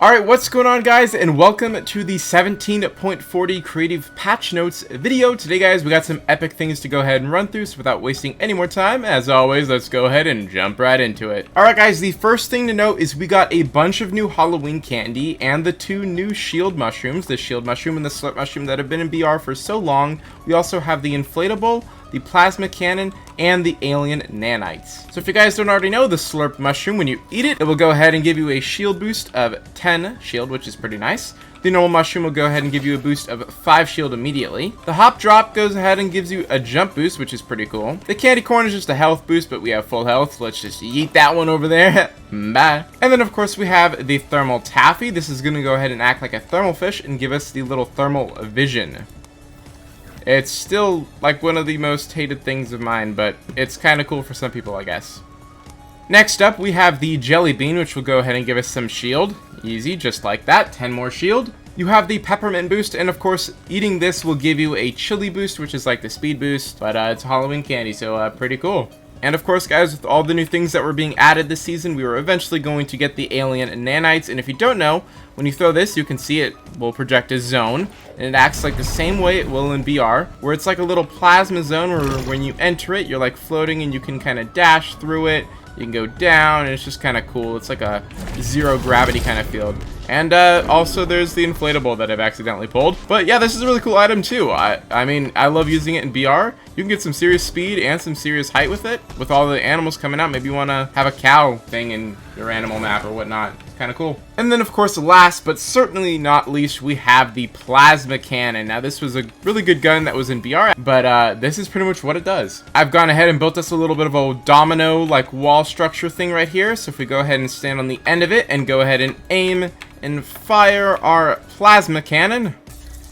Alright, what's going on, guys, and welcome to the 17.40 Creative Patch Notes video. Today, guys, we got some epic things to go ahead and run through, so without wasting any more time, as always, let's go ahead and jump right into it. Alright, guys, the first thing to note is we got a bunch of new Halloween candy and the two new shield mushrooms, the shield mushroom and the slurp mushroom that have been in BR for so long. We also have the inflatable, the plasma cannon, and the alien nanites. So if you guys don't already know, the slurp mushroom, when you eat it, it will go ahead and give you a shield boost of 10 shield, which is pretty nice. The normal mushroom will go ahead and give you a boost of 5 shield immediately. The hop drop goes ahead and gives you a jump boost, which is pretty cool. The candy corn is just a health boost, but we have full health. Let's just yeet that one over there. Bye. And then of course we have the thermal taffy. This is going to go ahead and act like a thermal fish and give us the little thermal vision. It's still like one of the most hated things of mine, but it's kind of cool for some people, I guess. Next up, we have the jelly bean, which will go ahead and give us some shield. Easy, just like that. 10 more shield. You have the peppermint boost, and of course, eating this will give you a chili boost, which is like the speed boost, but it's Halloween candy, so pretty cool. And of course, guys, with all the new things that were being added this season, we were eventually going to get the alien nanites. And if you don't know, when you throw this, you can see it will project a zone. And it acts like the same way it will in BR, where it's like a little plasma zone where when you enter it, you're like floating and you can kind of dash through it. You can go down, and it's just kind of cool. It's like a zero gravity kind of field. And also there's the inflatable that I've accidentally pulled. But yeah, this is a really cool item too. I mean, I love using it in BR. You can get some serious speed and some serious height with it. With all the animals coming out, maybe you want to have a cow thing in your animal map or whatnot. It's kind of cool. And then of course, last but certainly not least, we have the plasma cannon. Now this was a really good gun that was in BR, but this is pretty much what it does. I've gone ahead and built us a little bit of a domino like wall structure thing right here. So if we go ahead and stand on the end of it and go ahead and aim and fire our plasma cannon,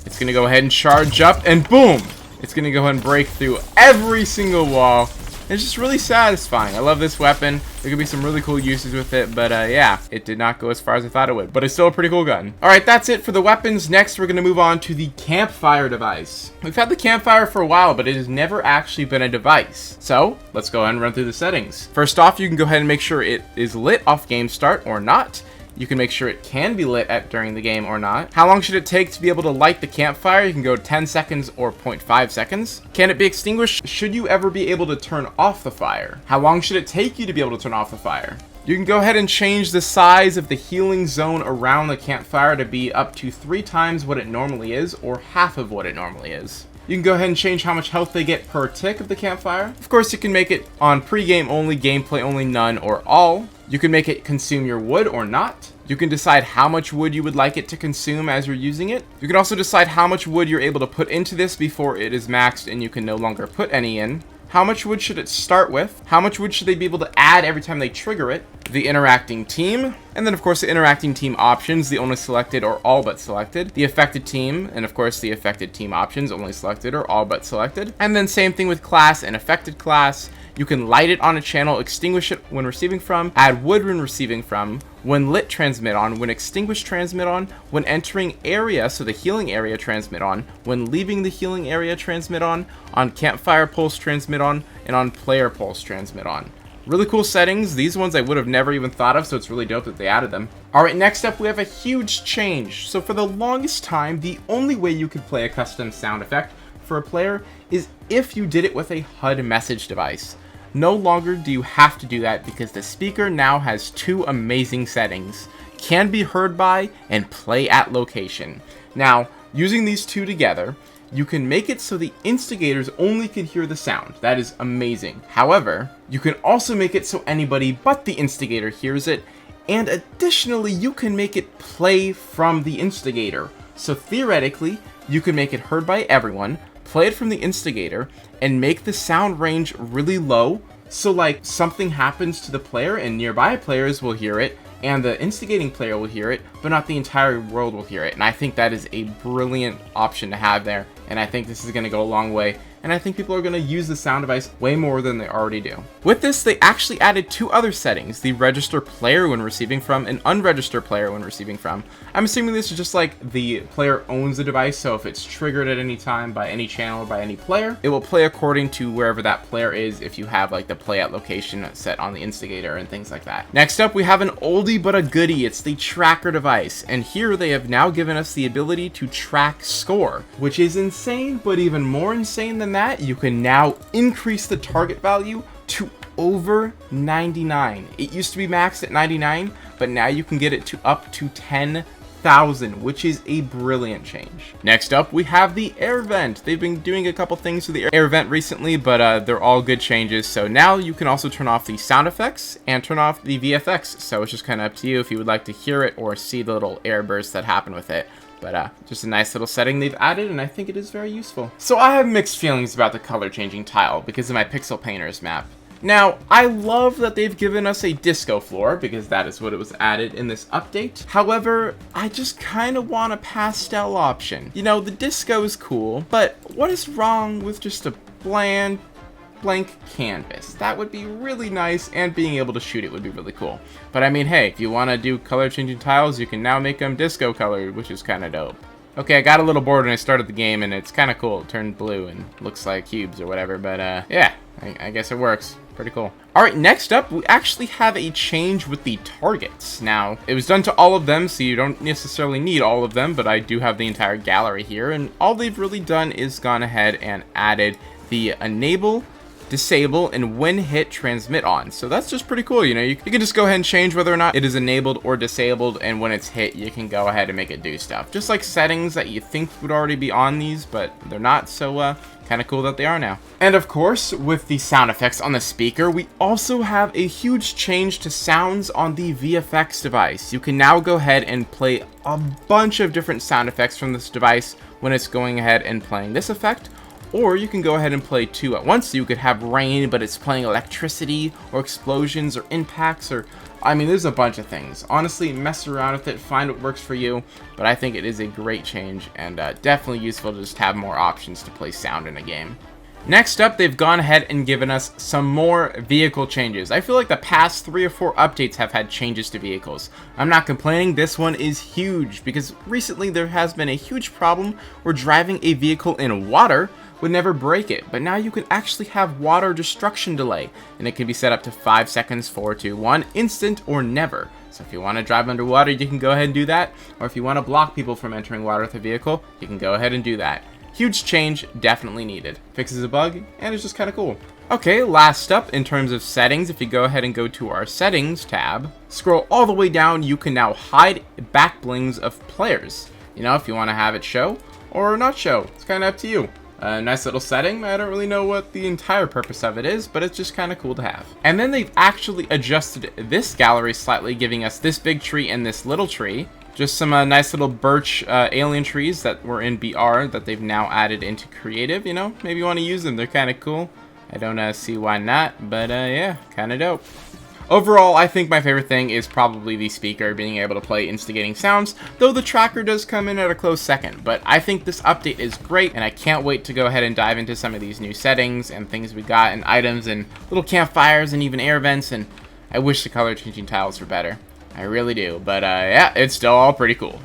it's gonna go ahead and charge up, and boom, it's gonna go ahead and break through every single wall. It's just really satisfying. I love this weapon. There could be some really cool uses with it, but yeah, it did not go as far as I thought it would, but it's still a pretty cool gun. All right, that's it for the weapons. Next, we're gonna move on to the Campfire device. We've had the Campfire for a while, but it has never actually been a device. So let's go ahead and run through the settings. First off, you can go ahead and make sure it is lit off game start or not. You can make sure it can be lit during the game or not. How long should it take to be able to light the campfire? You can go 10 seconds or 0.5 seconds. Can it be extinguished? Should you ever be able to turn off the fire? How long should it take you to be able to turn off the fire? You can go ahead and change the size of the healing zone around the campfire to be up to 3 times what it normally is, or half of what it normally is. You can go ahead and change how much health they get per tick of the campfire. Of course, you can make it on pre-game only, gameplay only, none, or all. You can make it consume your wood or not. You can decide how much wood you would like it to consume as you're using it. You can also decide how much wood you're able to put into this before it is maxed and you can no longer put any in. How much wood should it start with? How much wood should they be able to add every time they trigger it? The interacting team, and then of course the interacting team options, the only selected or all but selected. The affected team, and of course the affected team options, only selected or all but selected. And then same thing with class and affected class. You can light it on a channel, extinguish it when receiving from, add wood when receiving from, when lit transmit on, when extinguished transmit on, when entering area, so the healing area transmit on, when leaving the healing area transmit on campfire pulse transmit on, and on player pulse transmit on. Really cool settings. These ones I would have never even thought of, so it's really dope that they added them. Alright, next up we have a huge change. So for the longest time, the only way you could play a custom sound effect for a player is if you did it with a HUD message device. No longer do you have to do that because the speaker now has 2 amazing settings: can be heard by and play at location. Now, using these 2 together, you can make it so the instigators only can hear the sound. That is amazing. However, you can also make it so anybody but the instigator hears it, and additionally, you can make it play from the instigator. So theoretically, you can make it heard by everyone, play it from the instigator, and make the sound range really low, so like something happens to the player and nearby players will hear it, and the instigating player will hear it, but not the entire world will hear it. And I think that is a brilliant option to have there, and I think this is going to go a long way and I think people are going to use the sound device way more than they already do. With this, they actually added 2 other settings, the register player when receiving from and unregister player when receiving from. I'm assuming this is just like the player owns the device, so if it's triggered at any time by any channel or by any player, it will play according to wherever that player is if you have like the play at location set on the instigator and things like that. Next up, we have an oldie but a goodie. It's the tracker device, and here they have now given us the ability to track score, which is insane, but even more insane than that, you can now increase the target value to over 99. It used to be maxed at 99, but now you can get it to up to 10,000, which is a brilliant change. Next up, we have the air vent. They've been doing a couple things to the air vent recently, but they're all good changes. So now you can also turn off the sound effects and turn off the VFX. So it's just kind of up to you if you would like to hear it or see the little air bursts that happen with it. But just a nice little setting they've added, and I think it is very useful. So I have mixed feelings about the color changing tile because of my Pixel Painters map. Now, I love that they've given us a disco floor, because that is what it was added in this update. However, I just kind of want a pastel option. You know, the disco is cool, but what is wrong with just a blank canvas? That would be really nice, and being able to shoot it would be really cool. But I mean, hey, if you want to do color changing tiles, you can now make them disco colored, which is kind of dope. Okay, I got a little bored when I started the game, and it's kind of cool. It turned blue and looks like cubes or whatever, but yeah, I guess it works. Pretty cool. Alright, next up, we actually have a change with the targets. Now, it was done to all of them, so you don't necessarily need all of them, but I do have the entire gallery here, and all they've really done is gone ahead and added the enable, disable, and when hit, transmit on. So that's just pretty cool. You know, you can just go ahead and change whether or not it is enabled or disabled, and when it's hit, you can go ahead and make it do stuff. Just like settings that you think would already be on these, but they're not, so kind of cool that they are now. And of course, with the sound effects on the speaker, we also have a huge change to sounds on the VFX device. You can now go ahead and play a bunch of different sound effects from this device when it's going ahead and playing this effect. Or you can go ahead and play 2 at once. So you could have rain, but it's playing electricity or explosions or impacts, or I mean, there's a bunch of things. Honestly, mess around with it, find what works for you, but I think it is a great change, and definitely useful to just have more options to play sound in a game. Next up, they've gone ahead and given us some more vehicle changes. I feel like the past 3 or 4 updates have had changes to vehicles. I'm not complaining, this one is huge, because recently there has been a huge problem where driving a vehicle in water would never break it, but now you can actually have water destruction delay, and it can be set up to 5 seconds, 4, 2, 1, instant, or never. So if you want to drive underwater, you can go ahead and do that, or if you want to block people from entering water with a vehicle, you can go ahead and do that. Huge change, definitely needed. Fixes a bug, and it's just kind of cool. Okay, last up, in terms of settings, if you go ahead and go to our settings tab, scroll all the way down, you can now hide back blings of players. You know, if you want to have it show, or not show, it's kind of up to you. Nice little setting. I don't really know what the entire purpose of it is, but it's just kind of cool to have. And then they've actually adjusted this gallery slightly, giving us this big tree and this little tree. Just some nice little birch alien trees that were in BR that they've now added into creative. You know, maybe you want to use them. They're kind of cool. I don't see why not, but yeah, kind of dope. Overall, I think my favorite thing is probably the speaker being able to play instigating sounds, though the tracker does come in at a close second. But I think this update is great, and I can't wait to go ahead and dive into some of these new settings and things we got, and items, and little campfires, and even air vents, and I wish the color changing tiles were better. I really do, but yeah, it's still all pretty cool.